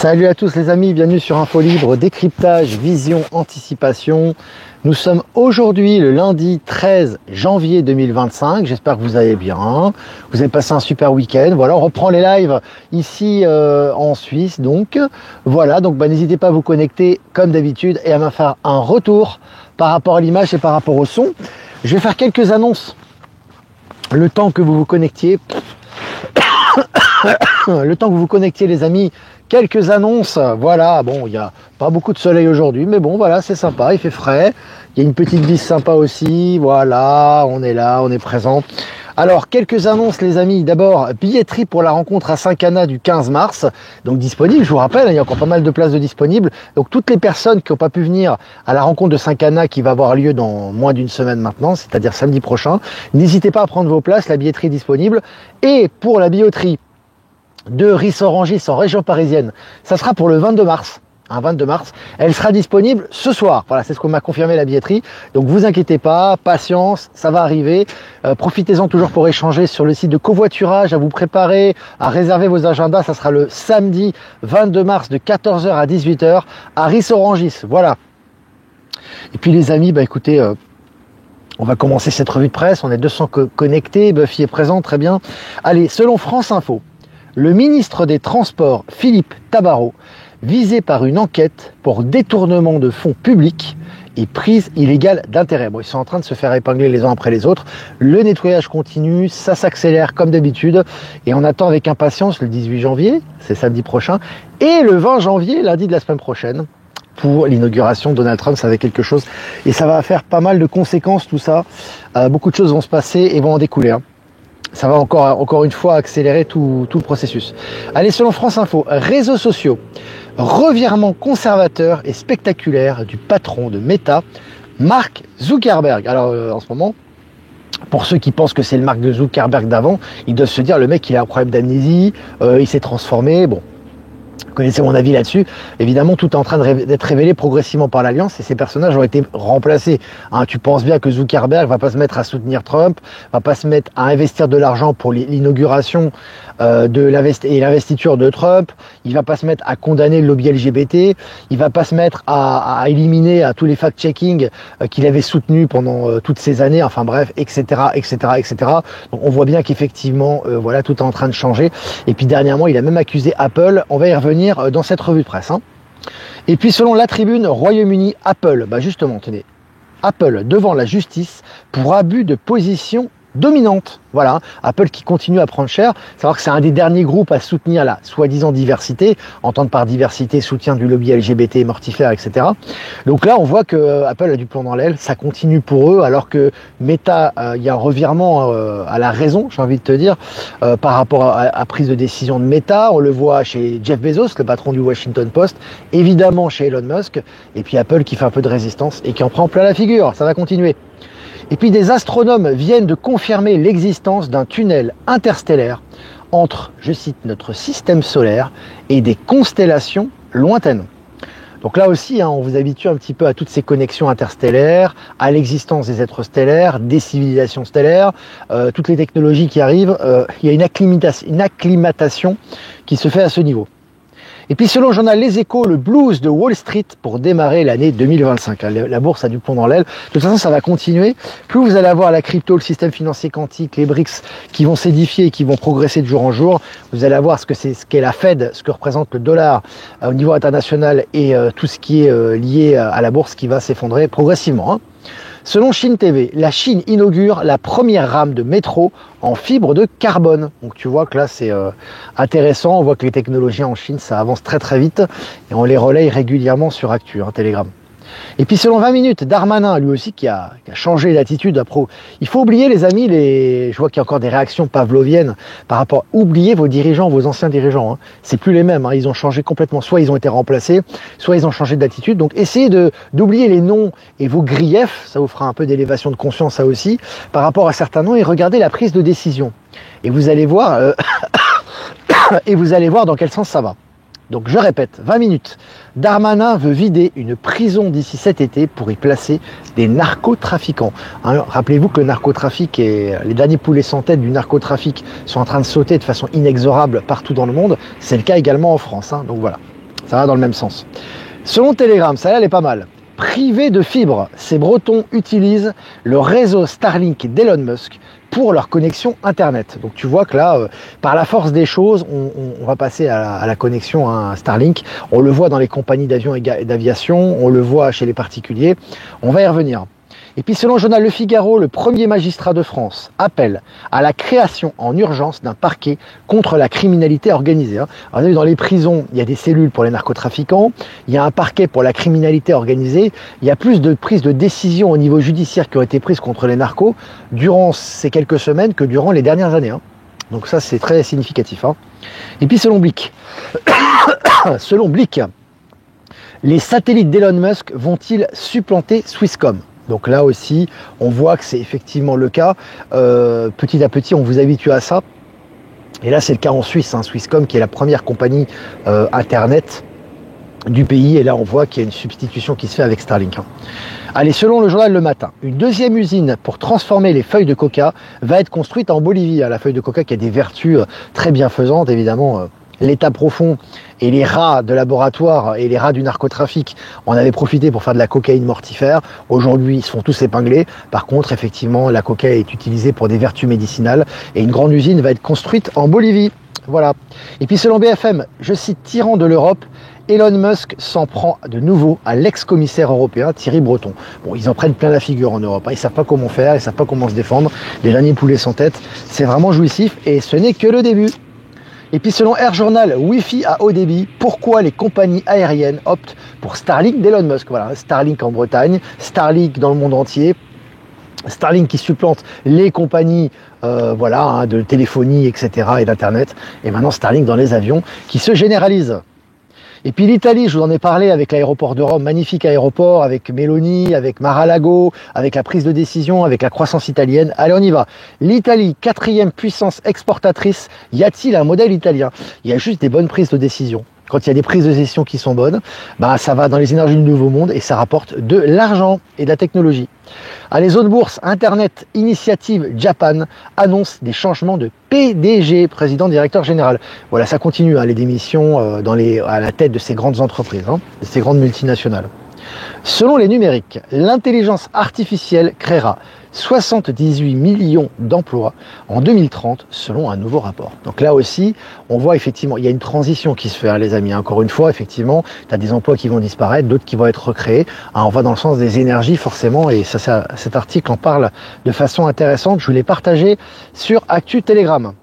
Salut à tous les amis, bienvenue sur Info Libre, décryptage, vision, anticipation. Nous sommes aujourd'hui le lundi 13 janvier 2025, j'espère que vous allez bien, vous avez passé un super week-end. Voilà, on reprend les lives ici en Suisse, donc voilà, donc n'hésitez pas à vous connecter comme d'habitude et à me faire un retour par rapport à l'image et par rapport au son. Je vais faire quelques annonces, le temps que vous vous connectiez. Le temps que vous vous connectiez les amis, quelques annonces, voilà, bon, il n'y a pas beaucoup de soleil aujourd'hui, mais bon, voilà, c'est sympa, il fait frais, il y a une petite bise sympa aussi, voilà, on est là, on est présent. Alors, quelques annonces les amis, d'abord, billetterie pour la rencontre à Saint-Cana du 15 mars, donc disponible, je vous rappelle, il y a encore pas mal de places de disponibles, donc toutes les personnes qui n'ont pas pu venir à la rencontre de Saint-Cana qui va avoir lieu dans moins d'une semaine maintenant, c'est-à-dire samedi prochain, n'hésitez pas à prendre vos places, la billetterie est disponible, et pour la billetterie de Ris-Orangis en région parisienne, ça sera pour le 22 mars. 22 mars, elle sera disponible ce soir. Voilà, c'est ce qu'on m'a confirmé la billetterie. Donc vous inquiétez pas, patience, ça va arriver. Profitez-en toujours pour échanger sur le site de covoiturage, à vous préparer, à réserver vos agendas. Ça sera le samedi 22 mars de 14h à 18h à Ris-Orangis. Voilà. Et puis les amis, écoutez, on va commencer cette revue de presse. On est 200 connectés. Buffy est présent, très bien. Allez, selon France Info, le ministre des Transports, Philippe Tabarot, visé par une enquête pour détournement de fonds publics et prise illégale d'intérêt. Bon, ils sont en train de se faire épingler les uns après les autres. Le nettoyage continue, ça s'accélère comme d'habitude. Et on attend avec impatience le 18 janvier, c'est samedi prochain, et le 20 janvier, lundi de la semaine prochaine, pour l'inauguration de Donald Trump. Ça va être quelque chose. Et ça va faire pas mal de conséquences, tout ça. Beaucoup de choses vont se passer et vont en découler. Ça va encore une fois accélérer tout le processus. Allez, selon France Info, réseaux sociaux, revirement conservateur et spectaculaire du patron de Meta, Mark Zuckerberg. Alors en ce moment, pour ceux qui pensent que c'est le Mark de Zuckerberg d'avant, ils doivent se dire le mec il a un problème d'amnésie, il s'est transformé, bon. Vous connaissez mon avis là-dessus. Évidemment, tout est en train d'être révélé progressivement par l'Alliance et ces personnages ont été remplacés. Tu penses bien que Zuckerberg va pas se mettre à soutenir Trump, va pas se mettre à investir de l'argent pour l'inauguration et l'investiture de Trump. Il va pas se mettre à condamner le lobby LGBT. Il va pas se mettre à éliminer tous les fact-checking qu'il avait soutenus pendant toutes ces années. Enfin bref, etc., etc., etc. Donc on voit bien qu'effectivement, voilà, tout est en train de changer. Et puis dernièrement, il a même accusé Apple. On va y revenir dans cette revue de presse. Et puis selon la tribune, Royaume-Uni, Apple, justement, tenez, Apple devant la justice pour abus de position dominante. Voilà, Apple qui continue à prendre cher. Savoir que c'est un des derniers groupes à soutenir la soi-disant diversité, entendre par diversité, soutien du lobby LGBT, mortifère, etc. Donc là, on voit que Apple a du plomb dans l'aile, ça continue pour eux, alors que Meta, il y a un revirement à la raison, j'ai envie de te dire, par rapport à prise de décision de Meta. On le voit chez Jeff Bezos, le patron du Washington Post, évidemment chez Elon Musk, et puis Apple qui fait un peu de résistance et qui en prend plein la figure. Ça va continuer. Et puis des astronomes viennent de confirmer l'existence d'un tunnel interstellaire entre, je cite, notre système solaire et des constellations lointaines. Donc là aussi, on vous habitue un petit peu à toutes ces connexions interstellaires, à l'existence des êtres stellaires, des civilisations stellaires, toutes les technologies qui arrivent. Il y a une acclimatation qui se fait à ce niveau. Et puis selon le journal Les Échos, le blues de Wall Street pour démarrer l'année 2025. La bourse a du plomb dans l'aile. De toute façon, ça va continuer. Plus vous allez avoir la crypto, le système financier quantique, les BRICS qui vont s'édifier et qui vont progresser de jour en jour. Vous allez avoir ce qu'est la Fed, ce que représente le dollar au niveau international et tout ce qui est lié à la bourse qui va s'effondrer progressivement. Selon Chine TV, la Chine inaugure la première rame de métro en fibre de carbone. Donc tu vois que là c'est intéressant, on voit que les technologies en Chine ça avance très très vite et on les relaye régulièrement sur Actu, Telegram. Et puis selon 20 minutes, Darmanin, lui aussi, qui a changé d'attitude. Il faut oublier les amis, je vois qu'il y a encore des réactions pavloviennes par rapport, oubliez vos dirigeants, vos anciens dirigeants. C'est plus les mêmes, ils ont changé complètement. Soit ils ont été remplacés, soit ils ont changé d'attitude. Donc essayez d'oublier les noms et vos griefs, ça vous fera un peu d'élévation de conscience, ça aussi, par rapport à certains noms, et regardez la prise de décision. Et vous allez voir, dans quel sens ça va. Donc je répète, 20 minutes. Darmanin veut vider une prison d'ici cet été pour y placer des narcotrafiquants. Rappelez-vous que le narcotrafic et les derniers poulets sans tête du narcotrafic sont en train de sauter de façon inexorable partout dans le monde. C'est le cas également en France. Donc voilà. Ça va dans le même sens. Selon Telegram, ça elle est pas mal. Privé de fibres, ces Bretons utilisent le réseau Starlink d'Elon Musk pour leur connexion Internet. Donc tu vois que là, par la force des choses, on va passer à la connexion à Starlink. On le voit dans les compagnies d'avions et d'aviation, on le voit chez les particuliers. On va y revenir. Et puis selon le journal Le Figaro, le premier magistrat de France appelle à la création en urgence d'un parquet contre la criminalité organisée. Alors, vous avez vu, dans les prisons, il y a des cellules pour les narcotrafiquants, il y a un parquet pour la criminalité organisée, il y a plus de prises de décision au niveau judiciaire qui ont été prises contre les narcos durant ces quelques semaines que durant les dernières années. Donc ça, c'est très significatif. Et puis selon Blick, les satellites d'Elon Musk vont-ils supplanter Swisscom ? Donc là aussi, on voit que c'est effectivement le cas. Petit à petit, on vous habitue à ça. Et là, c'est le cas en Suisse, Swisscom, qui est la première compagnie Internet du pays. Et là, on voit qu'il y a une substitution qui se fait avec Starlink. Allez, selon le journal Le Matin, une deuxième usine pour transformer les feuilles de coca va être construite en Bolivie. La feuille de coca qui a des vertus très bienfaisantes, évidemment. L'état profond et les rats de laboratoire et les rats du narcotrafic en avaient profité pour faire de la cocaïne mortifère. Aujourd'hui, ils se font tous épingler. Par contre, effectivement, la coca est utilisée pour des vertus médicinales et une grande usine va être construite en Bolivie. Voilà. Et puis selon BFM, je cite, tyran de l'Europe, Elon Musk s'en prend de nouveau à l'ex-commissaire européen Thierry Breton. Bon, ils en prennent plein la figure en Europe. Ils savent pas comment faire, ils savent pas comment se défendre. Les derniers poulets sans tête, c'est vraiment jouissif et ce n'est que le début. Et puis selon Air Journal, Wi-Fi à haut débit, pourquoi les compagnies aériennes optent pour Starlink d'Elon Musk. Voilà, Starlink en Bretagne, Starlink dans le monde entier, Starlink qui supplante les compagnies de téléphonie, etc. et d'internet, et maintenant Starlink dans les avions qui se généralise. Et puis l'Italie, je vous en ai parlé avec l'aéroport de Rome, magnifique aéroport, avec Meloni, avec Mar-a-Lago, avec la prise de décision, avec la croissance italienne. Allez, on y va. L'Italie, 4e puissance exportatrice. Y a-t-il un modèle italien? Il y a juste des bonnes prises de décision. Quand il y a des prises de décision qui sont bonnes, ça va dans les énergies du nouveau monde et ça rapporte de l'argent et de la technologie. Les autres bourses, Internet Initiative Japan annonce des changements de PDG, président directeur général. Voilà, ça continue, les démissions à la tête de ces grandes entreprises, de ces grandes multinationales. Selon les numériques, l'intelligence artificielle créera 78 millions d'emplois en 2030 selon un nouveau rapport. Donc là aussi, on voit effectivement, il y a une transition qui se fait, les amis. Encore une fois, effectivement, tu as des emplois qui vont disparaître, d'autres qui vont être recréés. On va dans le sens des énergies forcément, et cet article en parle de façon intéressante. Je vous l'ai partagé sur Actu Telegram.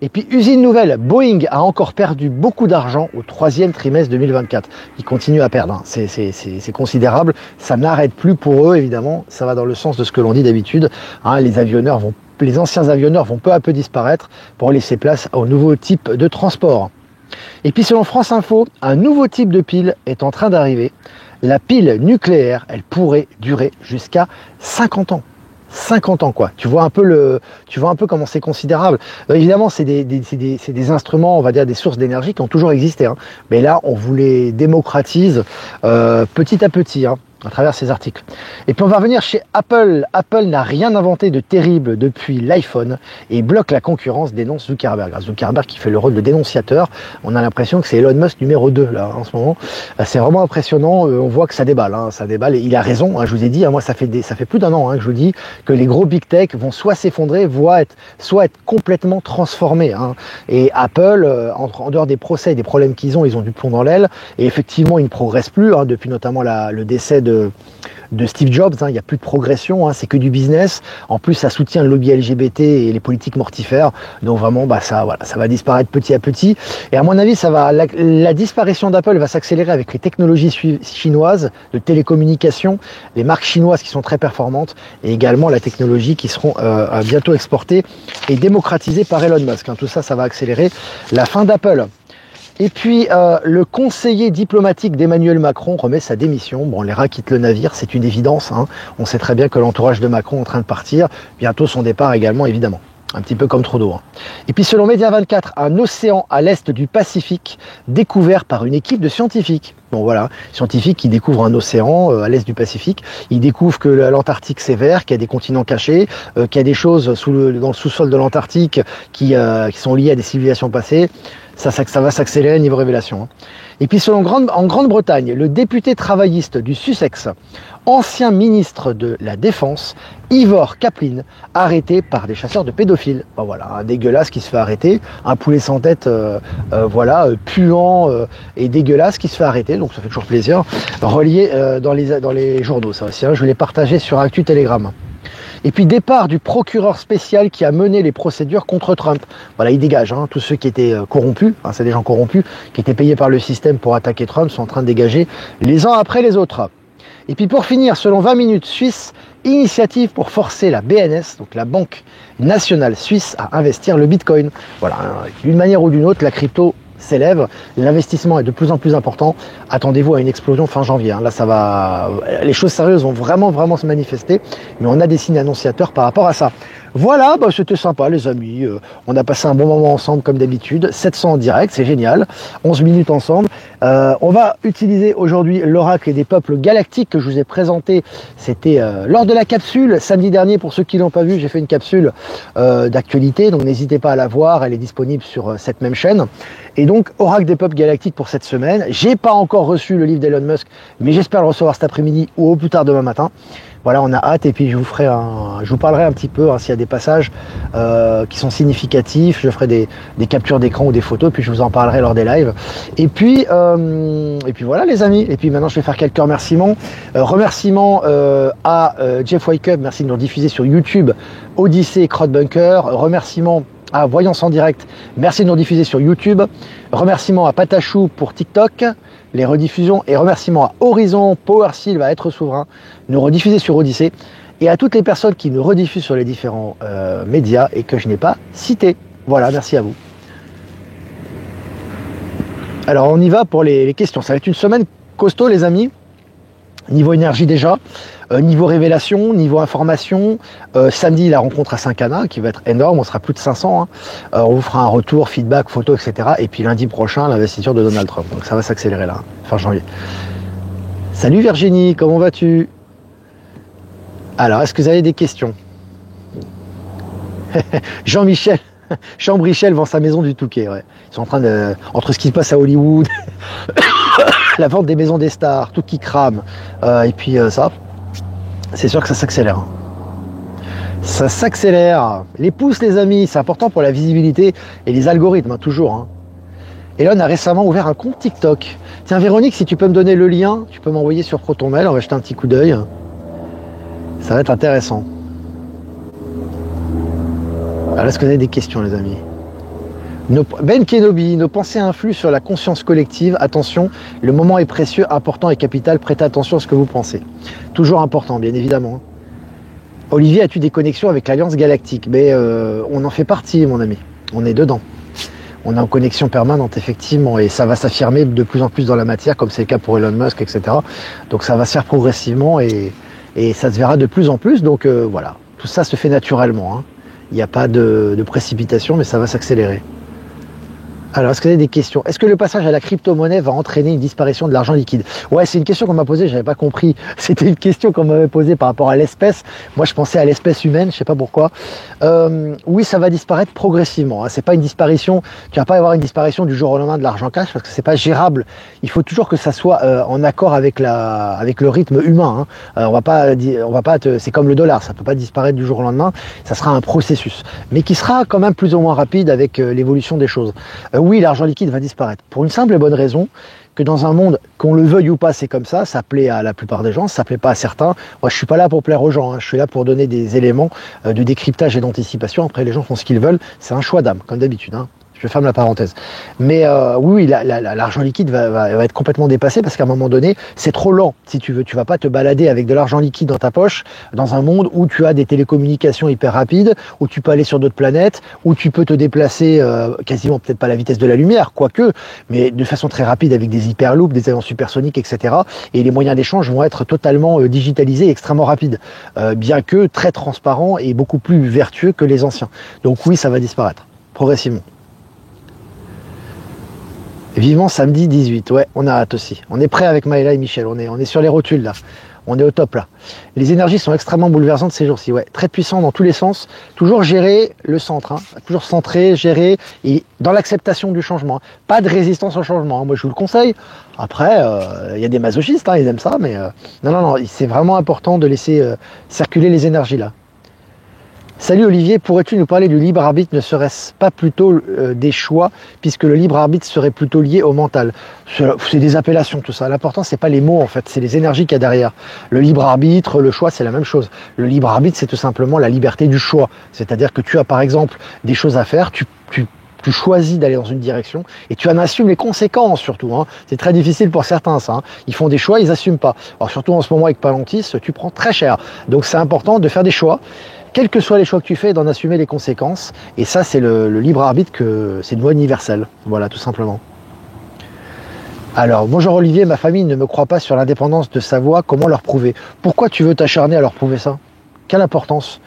Et puis, usine nouvelle, Boeing a encore perdu beaucoup d'argent au 3e trimestre 2024. Ils continuent à perdre, c'est considérable. Ça n'arrête plus pour eux, évidemment. Ça va dans le sens de ce que l'on dit d'habitude. Les anciens avionneurs vont peu à peu disparaître pour laisser place au nouveau type de transport. Et puis, selon France Info, un nouveau type de pile est en train d'arriver. La pile nucléaire, elle pourrait durer jusqu'à 50 ans. 50 ans quoi. Tu vois un peu comment c'est considérable. Évidemment, c'est des instruments, on va dire des sources d'énergie qui ont toujours existé. Mais là, on vous les démocratise petit à petit. À travers ces articles. Et puis on va revenir chez Apple. Apple n'a rien inventé de terrible depuis l'iPhone et bloque la concurrence, dénonce Zuckerberg. Zuckerberg qui fait le rôle de dénonciateur. On a l'impression que c'est Elon Musk numéro 2 là en ce moment. C'est vraiment impressionnant. On voit que ça déballe. Ça déballe. Et il a raison. Je vous ai dit, moi ça fait plus d'un an que je vous dis que les gros big tech vont soit s'effondrer, soit être complètement transformés. Et Apple, en dehors des procès et des problèmes qu'ils ont, ils ont du plomb dans l'aile. Et effectivement, ils ne progressent plus depuis notamment le décès de Steve Jobs, il n'y a plus de progression, c'est que du business. En plus, ça soutient le lobby LGBT et les politiques mortifères. Donc vraiment, ça va disparaître petit à petit. Et à mon avis, la disparition d'Apple va s'accélérer avec les technologies chinoises de télécommunications, les marques chinoises qui sont très performantes, et également la technologie qui seront bientôt exportées et démocratisées par Elon Musk. Tout ça, ça va accélérer la fin d'Apple. Et puis, le conseiller diplomatique d'Emmanuel Macron remet sa démission. Bon, les rats quittent le navire, c'est une évidence. On sait très bien que l'entourage de Macron est en train de partir. Bientôt son départ également, évidemment. Un petit peu comme Trudeau. Et puis, selon Média 24, un océan à l'est du Pacifique découvert par une équipe de scientifiques. Bon voilà, scientifiques qui découvrent un océan à l'est du Pacifique. Ils découvrent que l'Antarctique c'est vert, qu'il y a des continents cachés, qu'il y a des choses dans le sous-sol de l'Antarctique qui sont liées à des civilisations passées. Ça va s'accélérer niveau révélation. Et puis en Grande-Bretagne, le député travailliste du Sussex, ancien ministre de la Défense, Ivor Kaplan, arrêté par des chasseurs de pédophiles. Ben voilà, un dégueulasse qui se fait arrêter, un poulet sans tête, puant et dégueulasse qui se fait arrêter, donc ça fait toujours plaisir. Relié dans les journaux, ça aussi, hein, je l'ai partagé sur Actu Telegram. Et puis départ du procureur spécial qui a mené les procédures contre Trump. Voilà, il dégage, hein, tous ceux qui étaient corrompus, hein, c'est des gens corrompus, qui étaient payés par le système pour attaquer Trump, sont en train de dégager les uns après les autres. Et puis pour finir, selon 20 minutes Suisse, initiative pour forcer la BNS, donc la Banque Nationale Suisse, à investir le Bitcoin. Voilà, d'une manière ou d'une autre, la crypto s'élève, l'investissement est de plus en plus important. Attendez-vous à une explosion fin janvier. Hein. Là, ça va, les choses sérieuses vont vraiment se manifester, mais on a des signes annonciateurs par rapport à ça. Voilà, bah, c'était sympa les amis, on a passé un bon moment ensemble comme d'habitude, 700 en direct, c'est génial, 11 minutes ensemble. On va utiliser aujourd'hui l'oracle des peuples galactiques que je vous ai présenté, c'était lors de la capsule, samedi dernier, pour ceux qui l'ont pas vu, j'ai fait une capsule d'actualité, donc n'hésitez pas à la voir, elle est disponible sur cette même chaîne. Et donc, oracle des peuples galactiques pour cette semaine, j'ai pas encore reçu le livre d'Elon Musk, mais j'espère le recevoir cet après-midi ou au plus tard demain matin. Voilà, on a hâte et puis je vous parlerai un petit peu hein, s'il y a des passages qui sont significatifs. Je ferai des captures d'écran ou des photos, puis je vous en parlerai lors des lives. Et puis voilà les amis. Et puis maintenant je vais faire quelques remerciements. Remerciements à Jeff Wake Up, merci de nous diffuser sur YouTube, Odyssée et Crowdbunker. Remerciements à Voyance en direct, merci de nous diffuser sur YouTube. Remerciements à Patachou pour TikTok, les rediffusions, et remerciements à Horizon, PowerSeal va être souverain, nous rediffuser sur Odyssée, et à toutes les personnes qui nous rediffusent sur les différents médias et que je n'ai pas cités. Voilà, merci à vous. Alors on y va pour les questions, ça va être une semaine costaud les amis. Niveau énergie déjà, niveau révélation, niveau information, samedi la rencontre à Saint-Cana qui va être énorme, on sera plus de 500, hein. On vous fera un retour, feedback, photo, etc. Et puis lundi prochain, l'investiture de Donald Trump, donc ça va s'accélérer là, fin janvier. Salut Virginie, comment vas-tu? Alors, est-ce que vous avez des questions? Jean-Michel Chambrichel vend sa maison du Touquet, ouais. Ils sont en train de... Entre ce qui se passe à Hollywood, la vente des maisons des stars, tout qui crame, et puis ça, c'est sûr que ça s'accélère. Ça s'accélère. Les pouces, les amis, c'est important pour la visibilité et les algorithmes, hein, toujours. Hein. Elon a récemment ouvert un compte TikTok. Tiens, Véronique, si tu peux me donner le lien, tu peux m'envoyer sur ton mail, on va jeter un petit coup d'œil. Ça va être intéressant. Alors, est-ce que vous avez des questions, les amis? Ben Kenobi, nos pensées influent sur la conscience collective. Attention, le moment est précieux, important et capital. Prêtez attention à ce que vous pensez. Toujours important, bien évidemment. Olivier, as-tu des connexions avec l'Alliance Galactique? Mais on en fait partie, mon ami. On est dedans. On est en connexion permanente, effectivement, et ça va s'affirmer de plus en plus dans la matière, comme c'est le cas pour Elon Musk, etc. Donc ça va se faire progressivement et ça se verra de plus en plus. Donc voilà, tout ça se fait naturellement. Hein. Il n'y a pas de précipitation, mais ça va s'accélérer. Alors, est-ce que vous avez des questions? Est-ce que le passage à la crypto-monnaie va entraîner une disparition de l'argent liquide? Ouais, c'est une question qu'on m'a posée, j'avais pas compris. C'était une question qu'on m'avait posée par rapport à l'espèce. Moi, je pensais à l'espèce humaine, je sais pas pourquoi. Oui, ça va disparaître progressivement. Hein. C'est pas une disparition. Tu vas pas avoir une disparition du jour au lendemain de l'argent cash parce que c'est pas gérable. Il faut toujours que ça soit en accord avec le rythme humain. Hein. On va pas, c'est comme le dollar, ça peut pas disparaître du jour au lendemain. Ça sera un processus, mais qui sera quand même plus ou moins rapide avec l'évolution des choses. Oui, l'argent liquide va disparaître. Pour une simple et bonne raison, que dans un monde, qu'on le veuille ou pas, c'est comme ça plaît à la plupart des gens, ça plaît pas à certains. Moi, je suis pas là pour plaire aux gens, hein. Je suis là pour donner des éléments de décryptage et d'anticipation. Après, les gens font ce qu'ils veulent, c'est un choix d'âme, comme d'habitude. Hein. Je ferme la parenthèse. Mais oui, l'argent liquide va être complètement dépassé parce qu'à un moment donné, c'est trop lent. Si tu veux, tu vas pas te balader avec de l'argent liquide dans ta poche dans un monde où tu as des télécommunications hyper rapides, où tu peux aller sur d'autres planètes, où tu peux te déplacer quasiment peut-être pas à la vitesse de la lumière, quoique, mais de façon très rapide avec des hyperloops, des avions supersoniques, etc. Et les moyens d'échange vont être totalement digitalisés et extrêmement rapides, bien que très transparents et beaucoup plus vertueux que les anciens. Donc oui, ça va disparaître progressivement. Vivement samedi 18, ouais, on a hâte aussi. On est prêt avec Maëla et Michel, on est sur les rotules là. On est au top là. Les énergies sont extrêmement bouleversantes ces jours-ci, ouais. Très puissant dans tous les sens. Toujours gérer le centre, hein. Toujours centré, gérer et dans l'acceptation du changement. Pas de résistance au changement, hein. Moi je vous le conseille. Après, y a des masochistes, hein, ils aiment ça, mais non, c'est vraiment important de laisser circuler les énergies là. Salut Olivier, pourrais-tu nous parler du libre arbitre? Ne serait-ce pas plutôt des choix, puisque le libre arbitre serait plutôt lié au mental? C'est des appellations tout ça. L'important c'est pas les mots en fait, c'est les énergies qu'il y a derrière. Le libre arbitre, le choix, c'est la même chose. Le libre arbitre, c'est tout simplement la liberté du choix. C'est-à-dire que tu as par exemple des choses à faire, tu choisis d'aller dans une direction et tu en assumes les conséquences surtout. Hein. C'est très difficile pour certains ça. Hein. Ils font des choix, ils n'assument pas. Alors surtout en ce moment avec Palantis, tu prends très cher. Donc c'est important de faire des choix. Quels que soient les choix que tu fais, d'en assumer les conséquences. Et ça, c'est le libre arbitre, c'est une loi universelle. Voilà, tout simplement. Alors, bonjour Olivier, ma famille ne me croit pas sur l'indépendance de sa voix. Comment leur prouver? Pourquoi tu veux t'acharner à leur prouver ça? Quelle importance?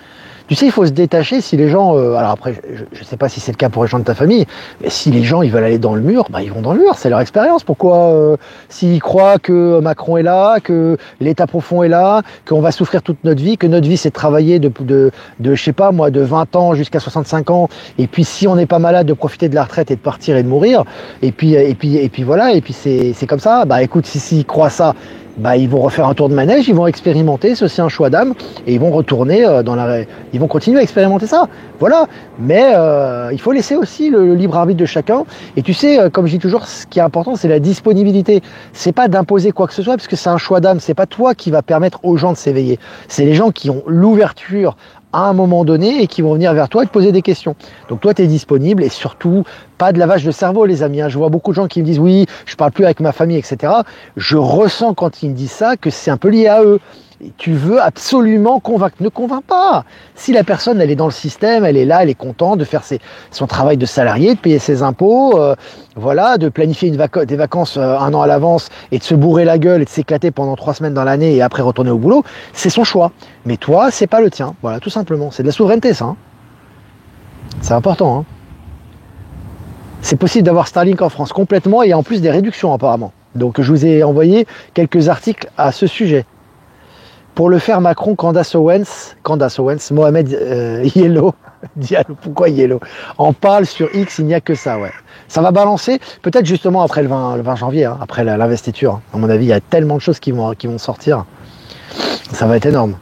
Tu sais, il faut se détacher si les gens... alors après, je ne sais pas si c'est le cas pour les gens de ta famille, mais si les gens ils veulent aller dans le mur, bah, ils vont dans le mur, c'est leur expérience. Pourquoi s'ils croient que Macron est là, que l'État profond est là, qu'on va souffrir toute notre vie, que notre vie c'est de travailler de je sais pas moi, de 20 ans jusqu'à 65 ans, et puis si on n'est pas malade, de profiter de la retraite et de partir et de mourir, et puis voilà, et puis c'est comme ça. Bah écoute, s'ils croient ça, bah, ils vont refaire un tour de manège, ils vont expérimenter, c'est aussi un choix d'âme, et ils vont retourner ils vont continuer à expérimenter ça. Voilà. Mais il faut laisser aussi le libre arbitre de chacun. Et tu sais, comme je dis toujours, ce qui est important, c'est la disponibilité. C'est pas d'imposer quoi que ce soit, parce que c'est un choix d'âme. C'est pas toi qui va permettre aux gens de s'éveiller. C'est les gens qui ont l'ouverture à un moment donné et qui vont venir vers toi et te poser des questions. Donc toi, tu es disponible et surtout, pas de lavage de cerveau, les amis. Hein. Je vois beaucoup de gens qui me disent « oui, je parle plus avec ma famille, etc. » Je ressens quand ils me disent ça que c'est un peu lié à eux. Et tu veux absolument convaincre. Ne convainc pas. Si la personne, elle est dans le système, elle est là, elle est contente de faire son travail de salarié, de payer ses impôts, voilà, de planifier des vacances un an à l'avance et de se bourrer la gueule et de s'éclater pendant 3 semaines dans l'année et après retourner au boulot, c'est son choix. Mais toi, c'est pas le tien. Voilà, tout simplement. C'est de la souveraineté, ça. Hein. C'est important. Hein. C'est possible d'avoir Starlink en France complètement et en plus des réductions apparemment. Donc je vous ai envoyé quelques articles à ce sujet. Pour le faire, Macron, Candace Owens, Mohamed Yellow, Diallo, pourquoi Yellow? En parle sur X, il n'y a que ça, ouais. Ça va balancer, peut-être justement après le 20 janvier, hein, après l'investiture. Hein. À mon avis, il y a tellement de choses qui vont sortir. Ça va être énorme.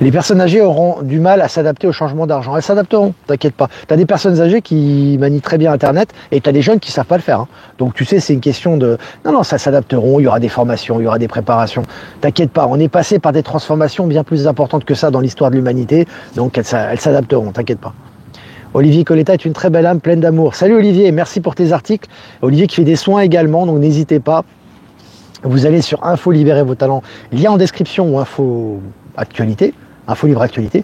Les personnes âgées auront du mal à s'adapter au changement d'argent. Elles s'adapteront, t'inquiète pas. Tu as des personnes âgées qui manient très bien Internet et tu as des jeunes qui savent pas le faire. Hein. Donc tu sais, c'est une question de... Non, ça s'adapteront, il y aura des formations, il y aura des préparations. T'inquiète pas, on est passé par des transformations bien plus importantes que ça dans l'histoire de l'humanité. Donc elles s'adapteront, t'inquiète pas. Olivier Coletta est une très belle âme pleine d'amour. Salut Olivier, merci pour tes articles. Olivier qui fait des soins également, donc n'hésitez pas. Vous allez sur Info Libérer vos talents, lien en description ou Info Actualité. Info Libre Actualité.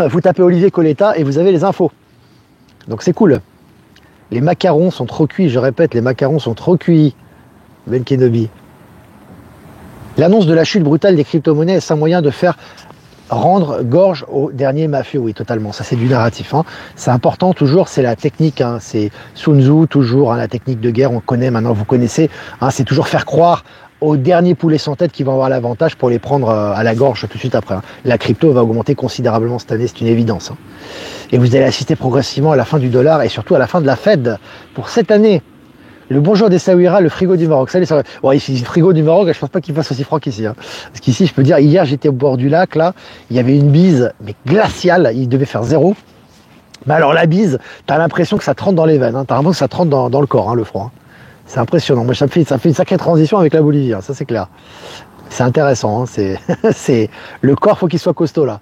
Vous tapez Olivier Coletta et vous avez les infos. Donc c'est cool. Les macarons sont trop cuits, je répète, les macarons sont trop cuits. Ben Kenobi. L'annonce de la chute brutale des crypto-monnaies est un moyen de faire rendre gorge aux derniers mafieux. Oui, totalement. Ça, c'est du narratif. Hein. C'est important, toujours, c'est la technique. Hein. C'est Sun Tzu, toujours, hein, la technique de guerre, on connaît maintenant, vous connaissez. Hein, c'est toujours faire croire aux derniers poulets sans tête qui vont avoir l'avantage pour les prendre à la gorge tout de suite après. Hein. La crypto va augmenter considérablement cette année, c'est une évidence. Hein. Et vous allez assister progressivement à la fin du dollar et surtout à la fin de la Fed pour cette année. Le bonjour des Saouira, le frigo du Maroc. Salut, ça va. Ouais, ici, le frigo du Maroc, je pense pas qu'il fasse aussi froid qu'ici. Hein. Parce qu'ici, je peux dire, hier, j'étais au bord du lac, là, il y avait une bise, mais glaciale, il devait faire 0. Mais alors, la bise, t'as l'impression que ça te rentre dans les veines, hein. T'as l'impression que ça te rentre dans le corps, hein, le froid. C'est impressionnant. Moi, ça me fait une sacrée transition avec la Bolivie, hein, ça c'est clair. C'est intéressant, hein, c'est le corps, faut qu'il soit costaud, là.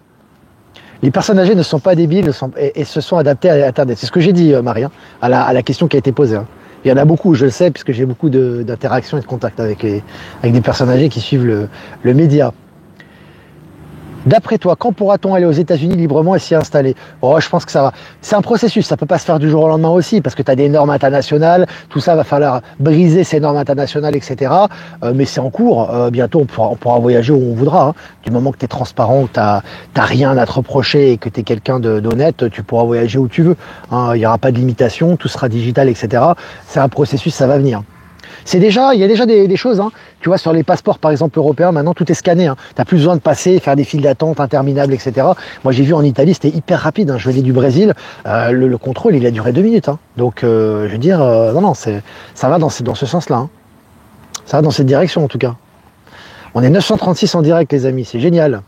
Les personnes âgées ne sont pas débiles et se sont adaptées à Internet. C'est ce que j'ai dit, Marie, hein, à la question qui a été posée. Hein. Il y en a beaucoup, je le sais, puisque j'ai beaucoup d'interactions et de contacts avec des personnes âgées qui suivent le média. D'après toi, quand pourra-t-on aller aux États-Unis librement et s'y installer? Oh, je pense que ça va. C'est un processus, ça peut pas se faire du jour au lendemain aussi, parce que tu as des normes internationales, tout ça va falloir briser ces normes internationales, etc. Mais c'est en cours. Bientôt, on pourra voyager où on voudra. Hein. Du moment que tu es transparent, que tu n'as rien à te reprocher et que tu es quelqu'un d'honnête, tu pourras voyager où tu veux. Hein. Il n'y aura pas de limitation, tout sera digital, etc. C'est un processus, ça va venir. Il y a déjà des choses, hein. Tu vois, sur les passeports, par exemple, européens, maintenant, tout est scanné. Hein. Tu n'as plus besoin de passer, faire des files d'attente interminables, etc. Moi, j'ai vu en Italie, c'était hyper rapide. Hein. Je venais du Brésil, le contrôle, il a duré 2 minutes. Hein. Donc, je veux dire, non, ça va dans ce sens-là. Hein. Ça va dans cette direction, en tout cas. On est 936 en direct, les amis, c'est génial.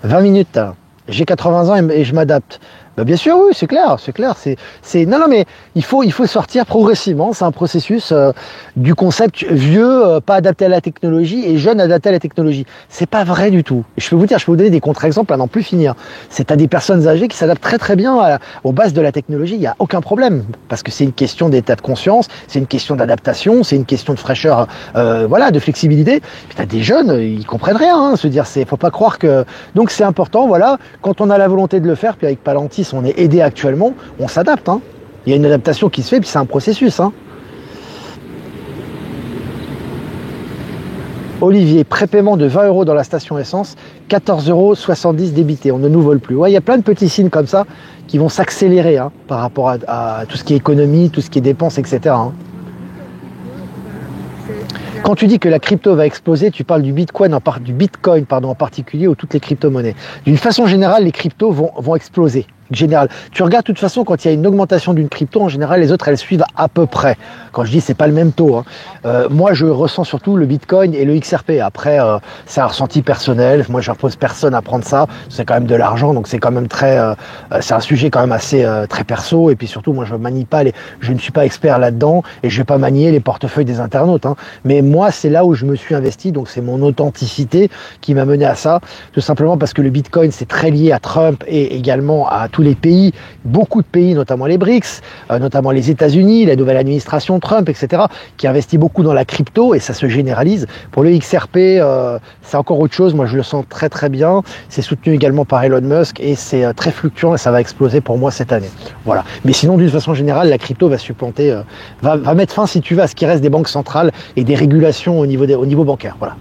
20 minutes, j'ai 80 ans et je m'adapte. Ben bien sûr, oui, c'est clair. Non, mais il faut sortir progressivement. C'est un processus du concept vieux, pas adapté à la technologie, et jeune adapté à la technologie. C'est pas vrai du tout. Et je peux vous donner des contre-exemples à n'en plus finir. C'est à des personnes âgées qui s'adaptent très très bien aux bases de la technologie. Il n'y a aucun problème, parce que c'est une question d'état de conscience, c'est une question d'adaptation, c'est une question de fraîcheur, de flexibilité. Puis t'as des jeunes, ils comprennent rien. Hein, se dire, faut pas croire que. Donc c'est important, voilà. Quand on a la volonté de le faire, puis avec Palantis, on est aidé actuellement, on s'adapte. Hein. Il y a une adaptation qui se fait, puis c'est un processus. Hein. Olivier, prépaiement de 20 € dans la station essence, 14,70 € débité, on ne nous vole plus. Ouais, il y a plein de petits signes comme ça qui vont s'accélérer hein, par rapport à tout ce qui est économie, tout ce qui est dépenses, etc. Hein. Quand tu dis que la crypto va exploser, tu parles du Bitcoin en particulier ou toutes les crypto-monnaies. D'une façon générale, les cryptos vont exploser. Général. Tu regardes de toute façon quand il y a une augmentation d'une crypto, en général les autres elles suivent à peu près. Quand je dis c'est pas le même taux. Hein. Moi je ressens surtout le Bitcoin et le XRP. Après c'est un ressenti personnel. Moi je repose personne à prendre ça. C'est quand même de l'argent donc c'est quand même c'est un sujet quand même assez très perso et puis surtout moi je ne suis pas expert là-dedans et je vais pas manier les portefeuilles des internautes. Hein. Mais moi c'est là où je me suis investi donc c'est mon authenticité qui m'a mené à ça. Tout simplement parce que le Bitcoin c'est très lié à Trump et également à tous les pays, beaucoup de pays, notamment les BRICS, notamment les États-Unis, la nouvelle administration Trump, etc., qui investit beaucoup dans la crypto et ça se généralise. Pour le XRP, c'est encore autre chose. Moi, je le sens très très bien. C'est soutenu également par Elon Musk et c'est très fluctuant et ça va exploser pour moi cette année. Voilà. Mais sinon, d'une façon générale, la crypto va supplanter, va mettre fin, si tu veux, à ce qui reste des banques centrales et des régulations au niveau bancaire. Voilà.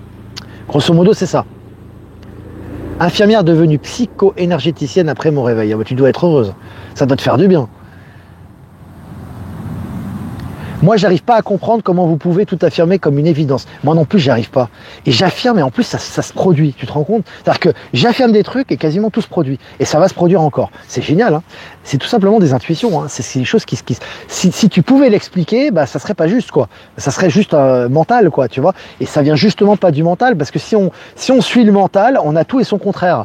Grosso modo, c'est ça. Infirmière devenue psycho-énergéticienne après mon réveil. Ah bah, tu dois être heureuse. Ça doit te faire du bien. Moi, j'arrive pas à comprendre comment vous pouvez tout affirmer comme une évidence. Moi non plus, j'y arrive pas. Et j'affirme, et en plus, ça se produit. Tu te rends compte? C'est-à-dire que j'affirme des trucs et quasiment tout se produit. Et ça va se produire encore. C'est génial. Hein, c'est tout simplement des intuitions. Hein. C'est des choses qui si tu pouvais l'expliquer, bah, ça serait pas juste, quoi. Ça serait juste mental, quoi, tu vois. Et ça vient justement pas du mental, parce que si on suit le mental, on a tout et son contraire.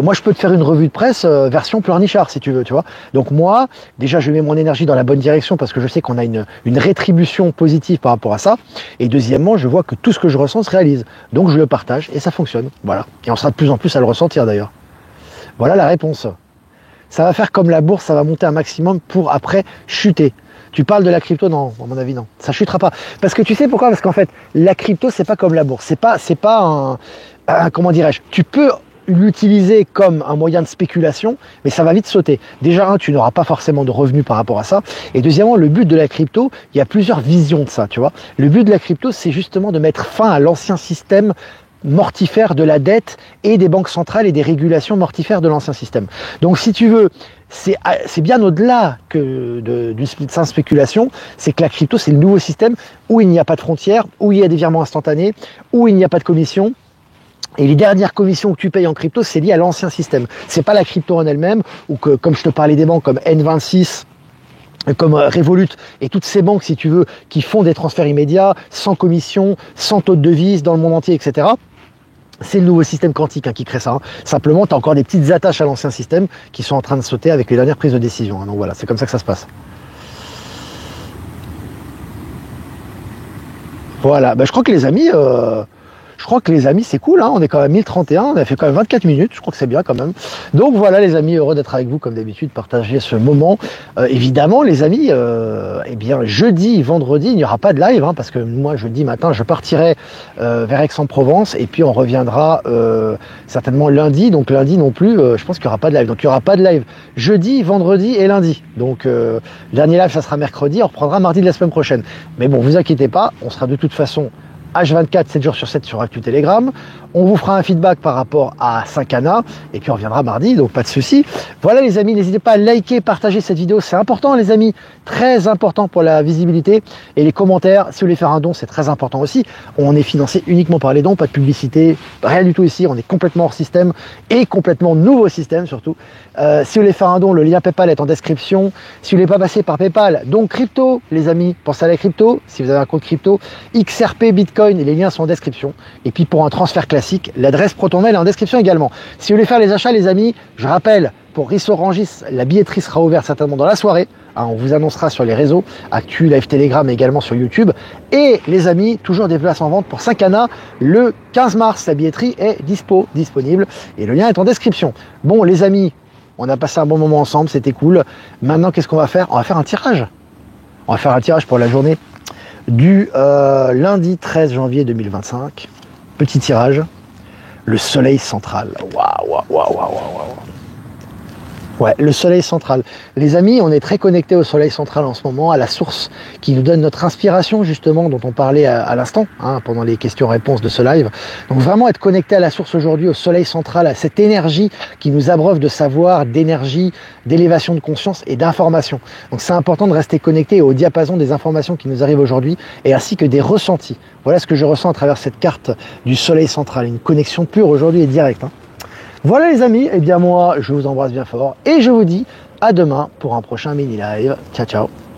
Moi, je peux te faire une revue de presse version pleurnichard, si tu veux, tu vois. Donc moi, déjà, je mets mon énergie dans la bonne direction parce que je sais qu'on a une rétribution positive par rapport à ça. Et deuxièmement, je vois que tout ce que je ressens se réalise. Donc je le partage et ça fonctionne. Voilà. Et on sera de plus en plus à le ressentir d'ailleurs. Voilà la réponse. Ça va faire comme la bourse, ça va monter un maximum pour après chuter. Tu parles de la crypto? Non, à mon avis, non. Ça chutera pas. Parce que tu sais pourquoi? Parce qu'en fait, la crypto, c'est pas comme la bourse. C'est pas comment dirais-je? Tu peux l'utiliser comme un moyen de spéculation, mais ça va vite sauter. Déjà, tu n'auras pas forcément de revenus par rapport à ça. Et deuxièmement, le but de la crypto, il y a plusieurs visions de ça, tu vois. Le but de la crypto, c'est justement de mettre fin à l'ancien système mortifère de la dette et des banques centrales et des régulations mortifères de l'ancien système. Donc, si tu veux, c'est bien au-delà que d'une simple spéculation, c'est que la crypto, c'est le nouveau système où il n'y a pas de frontières, où il y a des virements instantanés, où il n'y a pas de commission. Et les dernières commissions que tu payes en crypto, c'est lié à l'ancien système. C'est pas la crypto en elle-même, ou que, comme je te parlais des banques comme N26, comme Revolut, et toutes ces banques, si tu veux, qui font des transferts immédiats, sans commission, sans taux de devise dans le monde entier, etc. C'est le nouveau système quantique qui crée ça. Hein. Simplement, tu as encore des petites attaches à l'ancien système qui sont en train de sauter avec les dernières prises de décision. Hein. Donc voilà, c'est comme ça que ça se passe. Voilà, je crois que les amis... Je crois que les amis, c'est cool, hein, on est quand même 1031, on a fait quand même 24 minutes, je crois que c'est bien quand même. Donc voilà les amis, heureux d'être avec vous comme d'habitude, partager ce moment. Évidemment les amis, eh bien jeudi, vendredi, il n'y aura pas de live, hein, parce que moi jeudi matin, je partirai vers Aix-en-Provence et puis on reviendra certainement lundi, donc lundi non plus, je pense qu'il n'y aura pas de live. Donc il n'y aura pas de live jeudi, vendredi et lundi. Donc le dernier live, ça sera mercredi, on reprendra mardi de la semaine prochaine. Mais bon, vous inquiétez pas, on sera de toute façon H24, 7 jours sur 7 sur Actu Telegram. On vous fera un feedback par rapport à Saint-Cana et puis on reviendra mardi, donc pas de souci. Voilà les amis, n'hésitez pas à liker, partager cette vidéo, c'est important les amis, très important pour la visibilité. Et les commentaires, si vous voulez faire un don, c'est très important aussi. On est financé uniquement par les dons, pas de publicité, rien du tout ici, on est complètement hors système et complètement nouveau système surtout. Si vous voulez faire un don, le lien PayPal est en description. Si vous voulez pas passer par PayPal, donc crypto les amis, pensez à la crypto, si vous avez un compte crypto, XRP, Bitcoin, les liens sont en description. Et puis pour un transfert classique, l'adresse ProtonMail est en description également. Si vous voulez faire les achats les amis, je rappelle, pour Risso Rangis, la billetterie sera ouverte certainement dans la soirée. Hein, on vous annoncera sur les réseaux, Actu, Live Telegram et également sur YouTube. Et les amis, toujours des places en vente pour Saint-Cana le 15 mars. La billetterie est disponible et le lien est en description. Bon les amis, on a passé un bon moment ensemble, c'était cool. Maintenant, qu'est-ce qu'on va faire? On va faire un tirage. On va faire un tirage pour la journée du lundi 13 janvier 2025. Petit tirage. Le soleil central. Waouh, waouh, waouh, waouh, waouh. Ouais, le soleil central. Les amis, on est très connectés au soleil central en ce moment, à la source qui nous donne notre inspiration justement, dont on parlait à l'instant, hein, pendant les questions-réponses de ce live. Donc vraiment être connecté à la source aujourd'hui, au soleil central, à cette énergie qui nous abreuve de savoir, d'énergie, d'élévation de conscience et d'information. Donc c'est important de rester connecté au diapason des informations qui nous arrivent aujourd'hui et ainsi que des ressentis. Voilà ce que je ressens à travers cette carte du soleil central. Une connexion pure aujourd'hui et directe. Hein. Voilà les amis, et bien moi je vous embrasse bien fort et je vous dis à demain pour un prochain mini live. Ciao ciao.